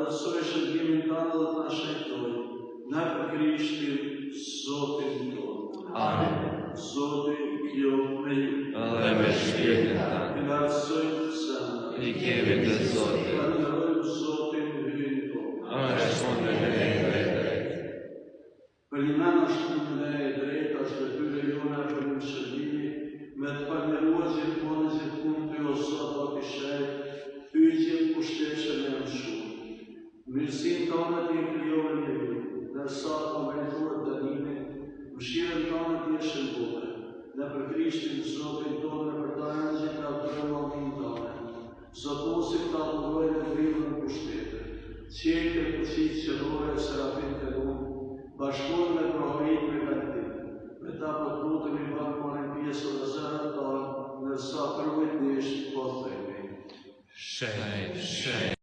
vlerësoj shërbimin tanë dhe të na shëjtoj, në për Krishtin Zotin tonë. Amen. Zoti qoftë me ju. Edhe me shpirtin tanë. Knaqësojmë të zemra. I kemi të Zotit. Falenderojmë Zotin hyjin tonë. Është mundë e drejtë. Për një men është mundë e drejtë, është të tyre jona për një shërbimi, me të falënderuar gjithmonë të jo sot o të shëjtë, hyjgjën pushteshën e në shumë. Mirësin tonë të i kryohen e ju, nërsa të merituar dënime, mëshirën tonë të i shërbove, në për Krishtin Zotin tonë në për ta angjit të atërën altin tonë. Zotosit të adhurojnë e vrimën në pushtete, qeke e pësit qërore e serafin të lunë, bashkojnë me prohërit me gantim, me ta përputëm i banë marën pjesë dhe zërën tonë, nërsa përvojt njështë po të themi. Shëjt.